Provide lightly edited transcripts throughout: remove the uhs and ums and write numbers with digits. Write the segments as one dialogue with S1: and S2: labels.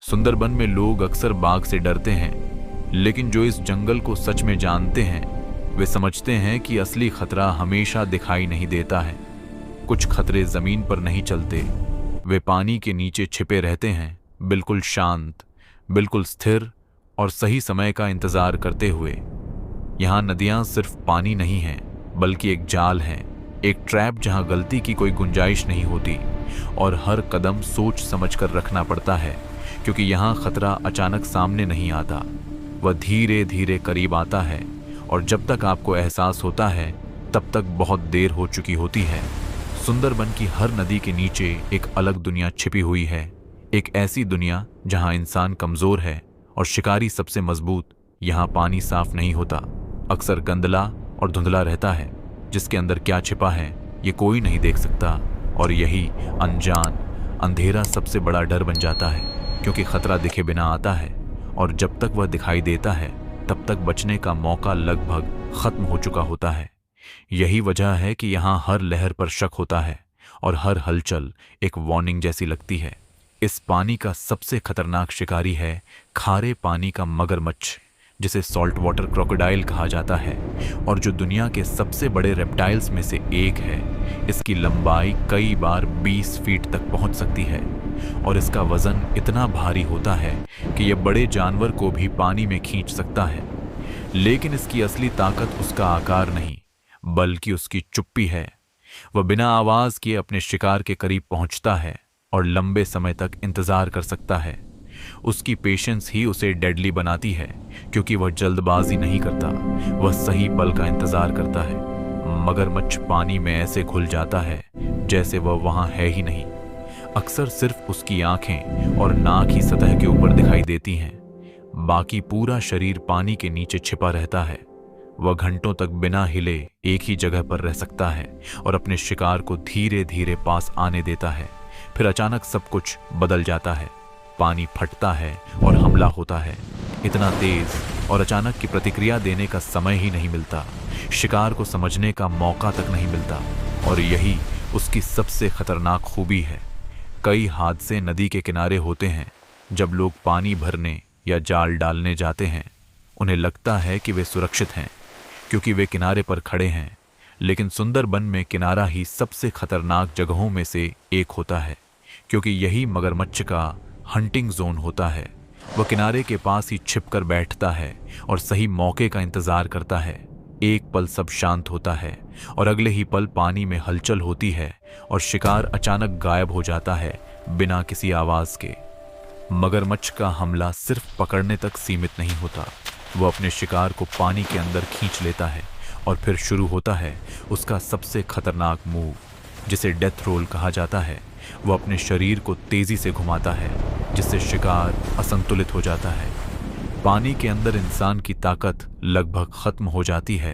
S1: सुंदरबन में लोग अक्सर बाघ से डरते हैं, लेकिन जो इस जंगल को सच में जानते हैं वे समझते हैं कि असली खतरा हमेशा दिखाई नहीं देता है। कुछ खतरे जमीन पर नहीं चलते, वे पानी के नीचे छिपे रहते हैं, बिल्कुल शांत, बिल्कुल स्थिर और सही समय का इंतजार करते हुए। यहाँ नदियाँ सिर्फ पानी नहीं हैं, बल्कि एक जाल है, एक ट्रैप जहाँ गलती की कोई गुंजाइश नहीं होती और हर कदम सोच समझ कर रखना पड़ता है, क्योंकि यहाँ खतरा अचानक सामने नहीं आता, वह धीरे धीरे करीब आता है और जब तक आपको एहसास होता है तब तक बहुत देर हो चुकी होती है। सुंदरबन की हर नदी के नीचे एक अलग दुनिया छिपी हुई है, एक ऐसी दुनिया जहाँ इंसान कमजोर है और शिकारी सबसे मजबूत। यहाँ पानी साफ नहीं होता, अक्सर गंदला और धुंधला रहता है, जिसके अंदर क्या छिपा है ये कोई नहीं देख सकता। और यही अनजान अंधेरा सबसे बड़ा डर बन जाता है, क्योंकि खतरा दिखे बिना आता है और जब तक वह दिखाई देता है तब तक बचने का मौका लगभग खत्म हो चुका होता है। यही वजह है कि यहाँ हर लहर पर शक होता है और हर हलचल एक वार्निंग जैसी लगती है। इस पानी का सबसे खतरनाक शिकारी है खारे पानी का मगरमच्छ, जिसे सॉल्ट वाटर क्रोकोडाइल कहा जाता है और जो दुनिया के सबसे बड़े रेप्टाइल्स में से एक है। इसकी लंबाई कई बार 20 फीट तक पहुंच सकती है और इसका वजन इतना भारी होता है कि यह बड़े जानवर को भी पानी में खींच सकता है। लेकिन इसकी असली ताकत उसका आकार नहीं, बल्कि उसकी चुप्पी है। वह बिना आवाज किए अपने शिकार के करीब पहुंचता है और लंबे समय तक इंतजार कर सकता है। उसकी पेशेंस ही उसे डेडली बनाती है, क्योंकि वह जल्दबाजी नहीं करता, वह सही पल का इंतजार करता है। मगरमच्छ पानी में ऐसे घुल जाता है जैसे वह वहां है ही नहीं। अक्सर सिर्फ उसकी आंखें और नाक ही सतह के ऊपर दिखाई देती हैं, बाकी पूरा शरीर पानी के नीचे छिपा रहता है। वह घंटों तक बिना हिले एक ही जगह पर रह सकता है और अपने शिकार को धीरे धीरे पास आने देता है। फिर अचानक सब कुछ बदल जाता है, पानी फटता है और हमला होता है। इतना तेज और अचानक की प्रतिक्रिया देने का समय ही नहीं मिलता, शिकार को समझने का मौका तक नहीं मिलता। और यही उसकी सबसे खतरनाक खूबी है। कई हादसे नदी के किनारे होते हैं, जब लोग पानी भरने या जाल डालने जाते हैं। उन्हें लगता है कि वे सुरक्षित हैं, क्योंकि वे किनारे पर खड़े हैं, लेकिन सुंदरबन में किनारा ही सबसे खतरनाक जगहों में से एक होता है, क्योंकि यही मगरमच्छ का हंटिंग जोन होता है। वह किनारे के पास ही छिपकर बैठता है और सही मौके का इंतजार करता है। एक पल सब शांत होता है और अगले ही पल पानी में हलचल होती है और शिकार अचानक गायब हो जाता है बिना किसी आवाज के। मगरमच्छ का हमला सिर्फ पकड़ने तक सीमित नहीं होता, वह अपने शिकार को पानी के अंदर खींच लेता है और फिर शुरू होता है उसका सबसे खतरनाक मूव, जिसे डेथ रोल कहा जाता है। वह अपने शरीर को तेजी से घुमाता है, जिससे शिकार असंतुलित हो जाता है। पानी के अंदर इंसान की ताकत लगभग खत्म हो जाती है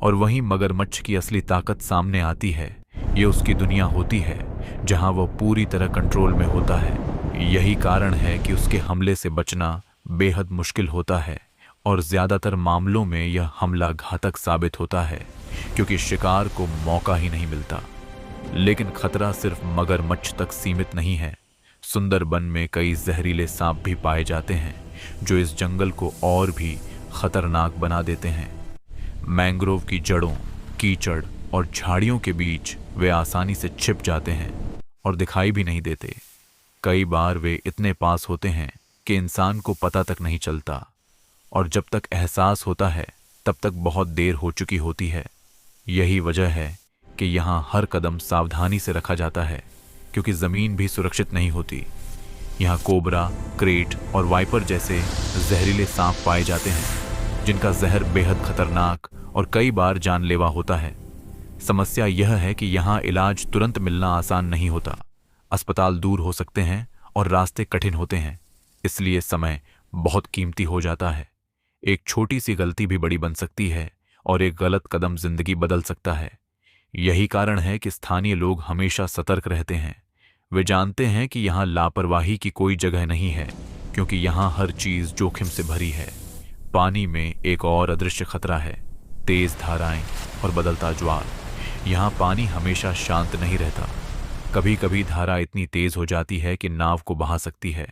S1: और वहीं मगरमच्छ की असली ताकत सामने आती है। ये उसकी दुनिया होती है जहां वह पूरी तरह कंट्रोल में होता है। यही कारण है कि उसके हमले से बचना बेहद मुश्किल होता है और ज्यादातर मामलों में यह हमला घातक साबित होता है, क्योंकि शिकार को मौका ही नहीं मिलता। लेकिन खतरा सिर्फ मगरमच्छ तक सीमित नहीं है। सुंदरबन में कई जहरीले सांप भी पाए जाते हैं, जो इस जंगल को और भी खतरनाक बना देते हैं। मैंग्रोव की जड़ों, कीचड़ और झाड़ियों के बीच वे आसानी से छिप जाते हैं और दिखाई भी नहीं देते। कई बार वे इतने पास होते हैं कि इंसान को पता तक नहीं चलता, और जब तक एहसास होता है तब तक बहुत देर हो चुकी होती है। यही वजह है कि यहाँ हर कदम सावधानी से रखा जाता है, क्योंकि ज़मीन भी सुरक्षित नहीं होती। यहाँ कोबरा, क्रेट और वाइपर जैसे जहरीले सांप पाए जाते हैं, जिनका जहर बेहद खतरनाक और कई बार जानलेवा होता है। समस्या यह है कि यहाँ इलाज तुरंत मिलना आसान नहीं होता, अस्पताल दूर हो सकते हैं और रास्ते कठिन होते हैं, इसलिए समय बहुत कीमती हो जाता है। एक छोटी सी गलती भी बड़ी बन सकती है और एक गलत कदम जिंदगी बदल सकता है। यही कारण है कि स्थानीय लोग हमेशा सतर्क रहते हैं। वे जानते हैं कि यहाँ लापरवाही की कोई जगह नहीं है, क्योंकि यहाँ हर चीज जोखिम से भरी है। पानी में एक और अदृश्य खतरा है, तेज धाराएं और बदलता ज्वार। यहाँ पानी हमेशा शांत नहीं रहता, कभी कभी धारा इतनी तेज हो जाती है कि नाव को बहा सकती है।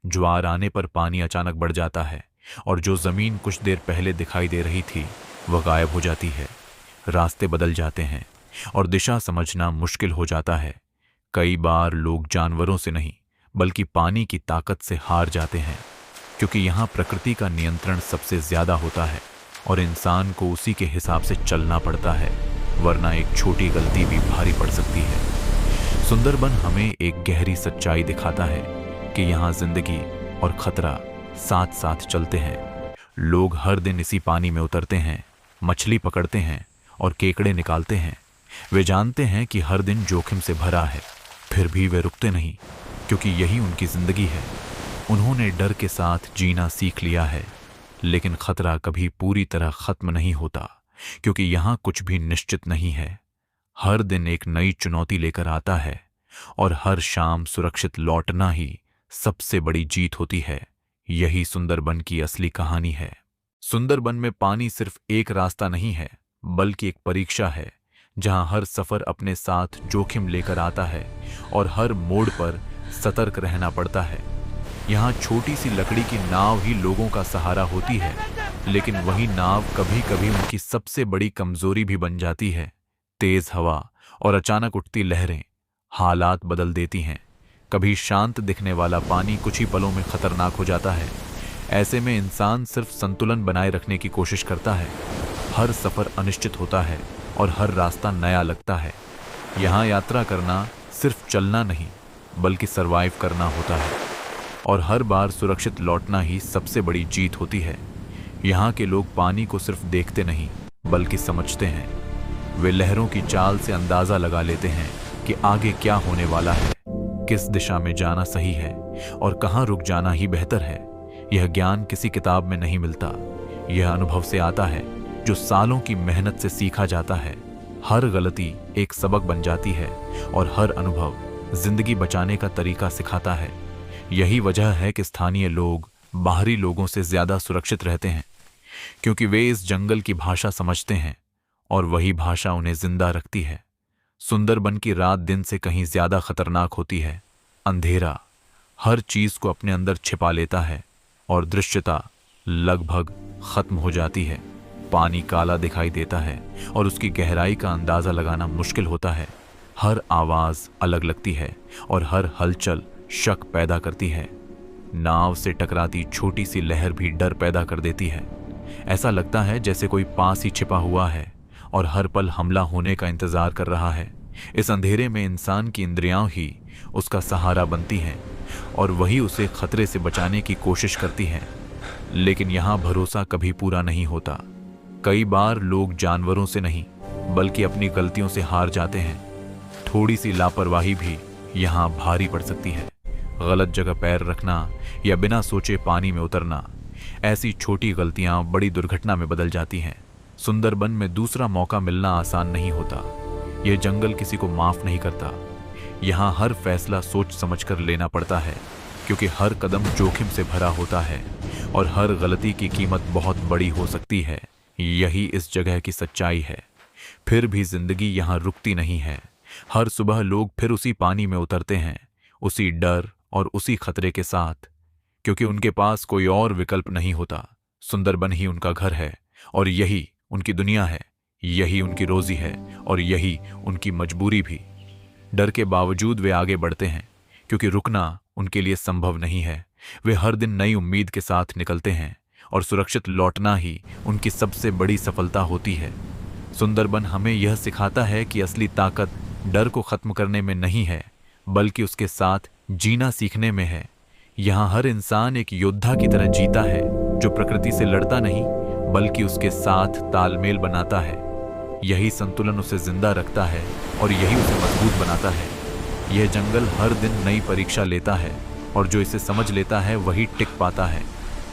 S1: ज्वार आने पर पानी अचानक बढ़ जाता है और जो जमीन कुछ देर पहले दिखाई दे रही थी वह गायब हो जाती है। रास्ते बदल जाते हैं और दिशा समझना मुश्किल हो जाता है। कई बार लोग जानवरों से नहीं बल्कि पानी की ताकत से हार जाते हैं, क्योंकि यहाँ प्रकृति का नियंत्रण सबसे ज्यादा होता है और इंसान को उसी के हिसाब से चलना पड़ता है, वरना एक छोटी गलती भी भारी पड़ सकती है। सुंदरबन हमें एक गहरी सच्चाई दिखाता है कि यहाँ जिंदगी और खतरा साथ साथ चलते हैं। लोग हर दिन इसी पानी में उतरते हैं, मछली पकड़ते हैं और केकड़े निकालते हैं। वे जानते हैं कि हर दिन जोखिम से भरा है, फिर भी वे रुकते नहीं, क्योंकि यही उनकी जिंदगी है। उन्होंने डर के साथ जीना सीख लिया है, लेकिन खतरा कभी पूरी तरह खत्म नहीं होता, क्योंकि यहाँ कुछ भी निश्चित नहीं है। हर दिन एक नई चुनौती लेकर आता है और हर शाम सुरक्षित लौटना ही सबसे बड़ी जीत होती है। यही सुंदरबन की असली कहानी है। सुंदरबन में पानी सिर्फ एक रास्ता नहीं है, बल्कि एक परीक्षा है, जहां हर सफर अपने साथ जोखिम लेकर आता है और हर मोड़ पर सतर्क रहना पड़ता है। यहाँ छोटी सी लकड़ी की नाव ही लोगों का सहारा होती है, लेकिन वही नाव कभी कभी उनकी सबसे बड़ी कमजोरी भी बन जाती है। तेज हवा और अचानक उठती लहरें हालात बदल देती हैं। कभी शांत दिखने वाला पानी कुछ ही पलों में खतरनाक हो जाता है। ऐसे में इंसान सिर्फ संतुलन बनाए रखने की कोशिश करता है। हर सफर अनिश्चित होता है और हर रास्ता नया लगता है। यहाँ यात्रा करना सिर्फ चलना नहीं बल्कि सरवाइव करना होता है, और हर बार सुरक्षित लौटना ही सबसे बड़ी जीत होती है। यहाँ के लोग पानी को सिर्फ देखते नहीं बल्कि समझते हैं। वे लहरों की चाल से अंदाजा लगा लेते हैं कि आगे क्या होने वाला है, किस दिशा में जाना सही है और कहाँ रुक जाना ही बेहतर है। यह ज्ञान किसी किताब में नहीं मिलता, यह अनुभव से आता है, जो सालों की मेहनत से सीखा जाता है। हर गलती एक सबक बन जाती है और हर अनुभव जिंदगी बचाने का तरीका सिखाता है। यही वजह है कि स्थानीय लोग बाहरी लोगों से ज्यादा सुरक्षित रहते हैं, क्योंकि वे इस जंगल की भाषा समझते हैं और वही भाषा उन्हें जिंदा रखती है। सुंदरबन की रात दिन से कहीं ज्यादा खतरनाक होती है। अंधेरा हर चीज को अपने अंदर छिपा लेता है और दृश्यता लगभग खत्म हो जाती है। पानी काला दिखाई देता है और उसकी गहराई का अंदाजा लगाना मुश्किल होता है। हर आवाज अलग लगती है और हर हलचल शक पैदा करती है। नाव से टकराती छोटी सी लहर भी डर पैदा कर देती है। ऐसा लगता है जैसे कोई पास ही छिपा हुआ है और हर पल हमला होने का इंतजार कर रहा है। इस अंधेरे में इंसान की इंद्रियां ही उसका सहारा बनती हैं और वही उसे खतरे से बचाने की कोशिश करती हैं। लेकिन यहाँ भरोसा कभी पूरा नहीं होता। कई बार लोग जानवरों से नहीं बल्कि अपनी गलतियों से हार जाते हैं। थोड़ी सी लापरवाही भी यहाँ भारी पड़ सकती है। गलत जगह पैर रखना या बिना सोचे पानी में उतरना, ऐसी छोटी गलतियां बड़ी दुर्घटना में बदल जाती हैं। सुंदरबन में दूसरा मौका मिलना आसान नहीं होता। यह जंगल किसी को माफ नहीं करता। यहाँ हर फैसला सोच समझकर लेना पड़ता है, क्योंकि हर कदम जोखिम से भरा होता है और हर गलती की कीमत बहुत बड़ी हो सकती है। यही इस जगह की सच्चाई है। फिर भी जिंदगी यहाँ रुकती नहीं है। हर सुबह लोग फिर उसी पानी में उतरते हैं, उसी डर और उसी खतरे के साथ, क्योंकि उनके पास कोई और विकल्प नहीं होता। सुंदरबन ही उनका घर है और यही उनकी दुनिया है, यही उनकी रोजी है और यही उनकी मजबूरी भी। डर के बावजूद वे आगे बढ़ते हैं, क्योंकि रुकना उनके लिए संभव नहीं है। वे हर दिन नई उम्मीद के साथ निकलते हैं और सुरक्षित लौटना ही उनकी सबसे बड़ी सफलता होती है। सुंदरबन हमें यह सिखाता है कि असली ताकत डर को खत्म करने में नहीं है, बल्कि उसके साथ जीना सीखने में है। यहाँ हर इंसान एक योद्धा की तरह जीता है, जो प्रकृति से लड़ता नहीं बल्कि उसके साथ तालमेल बनाता है। यही संतुलन उसे जिंदा रखता है और यही उसे मजबूत बनाता है। यह जंगल हर दिन नई परीक्षा लेता है और जो इसे समझ लेता है वही टिक पाता है।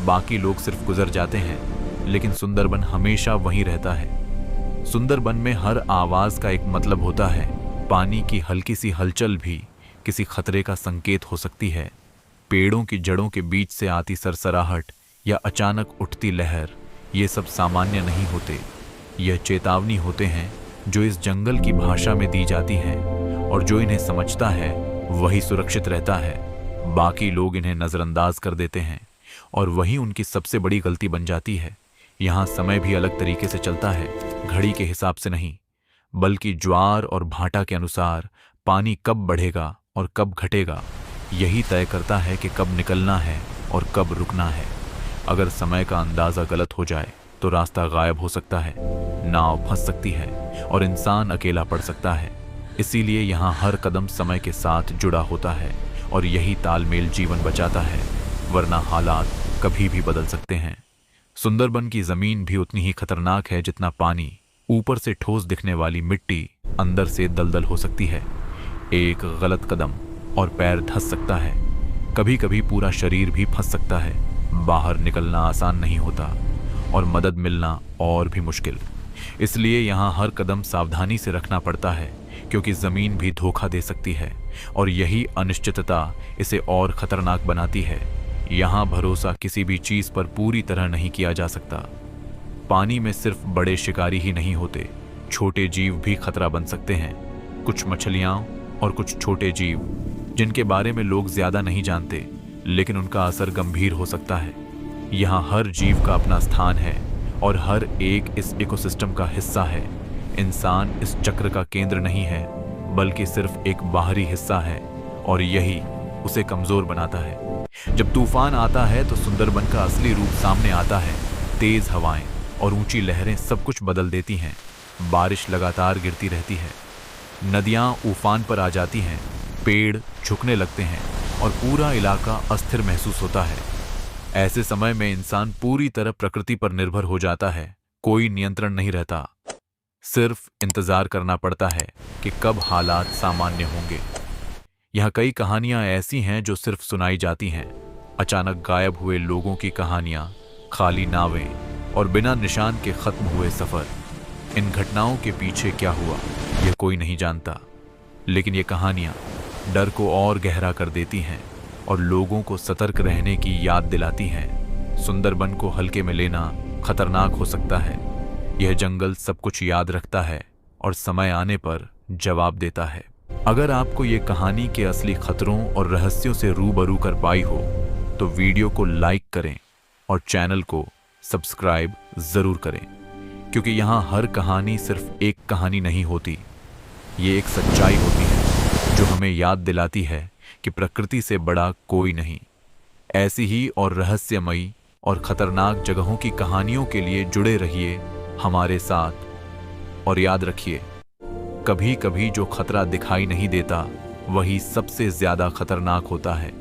S1: बाकी लोग सिर्फ गुजर जाते हैं, लेकिन सुंदरबन हमेशा वहीं रहता है। सुंदरबन में हर आवाज का एक मतलब होता है। पानी की हल्की सी हलचल भी किसी खतरे का संकेत हो सकती है। पेड़ों की जड़ों के बीच से आती सरसराहट या अचानक उठती लहर, ये सब सामान्य नहीं होते। यह चेतावनी होते हैं जो इस जंगल की भाषा में दी जाती है, और जो इन्हें समझता है वही सुरक्षित रहता है। बाकी लोग इन्हें नजरअंदाज कर देते हैं और वही उनकी सबसे बड़ी गलती बन जाती है। यहाँ समय भी अलग तरीके से चलता है, घड़ी के हिसाब से नहीं, बल्कि ज्वार और भाटा के अनुसार पानी कब बढ़ेगा और कब घटेगा यही तय करता है कि कब निकलना है और कब रुकना है। अगर समय का अंदाजा गलत हो जाए तो रास्ता गायब हो सकता है, नाव फंस सकती है और इंसान अकेला पड़ सकता है। इसीलिए यहाँ हर कदम समय के साथ जुड़ा होता है और यही तालमेल जीवन बचाता है, वरना हालात कभी भी बदल सकते हैं। सुंदरबन की जमीन भी उतनी ही खतरनाक है जितना पानी। ऊपर से ठोस दिखने वाली मिट्टी अंदर से दलदल हो सकती है। एक गलत कदम और पैर धंस सकता है, कभी कभी पूरा शरीर भी फंस सकता है। बाहर निकलना आसान नहीं होता और मदद मिलना और भी मुश्किल। इसलिए यहाँ हर कदम सावधानी से रखना पड़ता है, क्योंकि जमीन भी धोखा दे सकती है और यही अनिश्चितता इसे और खतरनाक बनाती है। यहाँ भरोसा किसी भी चीज पर पूरी तरह नहीं किया जा सकता। पानी में सिर्फ बड़े शिकारी ही नहीं होते, छोटे जीव भी खतरा बन सकते हैं। कुछ मछलियां और कुछ छोटे जीव जिनके बारे में लोग ज्यादा नहीं जानते, लेकिन उनका असर गंभीर हो सकता है। यहाँ हर जीव का अपना स्थान है और हर एक इस इकोसिस्टम का हिस्सा है। इंसान इस चक्र का केंद्र नहीं है, बल्कि सिर्फ एक बाहरी हिस्सा है और यही उसे कमजोर बनाता है। जब तूफान आता है तो सुंदरबन का असली रूप सामने आता है। तेज हवाएं और ऊंची लहरें सब कुछ बदल देती हैं। बारिश लगातार गिरती रहती है, नदियां उफान पर आ जाती हैं, पेड़ झुकने लगते हैं और पूरा इलाका अस्थिर महसूस होता है। ऐसे समय में इंसान पूरी तरह प्रकृति पर निर्भर हो जाता है। कोई नियंत्रण नहीं रहता, सिर्फ इंतजार करना पड़ता है कि कब हालात सामान्य होंगे। यहाँ कई कहानियां ऐसी हैं जो सिर्फ सुनाई जाती हैं। अचानक गायब हुए लोगों की कहानियां, खाली नावें और बिना निशान के खत्म हुए सफर। इन घटनाओं के पीछे क्या हुआ यह कोई नहीं जानता, लेकिन ये कहानियां डर को और गहरा कर देती हैं और लोगों को सतर्क रहने की याद दिलाती हैं। सुंदरबन को हल्के में लेना खतरनाक हो सकता है। यह जंगल सब कुछ याद रखता है और समय आने पर जवाब देता है। अगर आपको ये कहानी के असली खतरों और रहस्यों से रूबरू कर पाई हो तो वीडियो को लाइक करें और चैनल को सब्सक्राइब जरूर करें, क्योंकि यहाँ हर कहानी सिर्फ एक कहानी नहीं होती, ये एक सच्चाई होती है जो हमें याद दिलाती है कि प्रकृति से बड़ा कोई नहीं। ऐसी ही और रहस्यमयी और खतरनाक जगहों की कहानियों के लिए जुड़े रहिए हमारे साथ और याद रखिए, कभी कभी जो खतरा दिखाई नहीं देता वही सबसे ज्यादा खतरनाक होता है।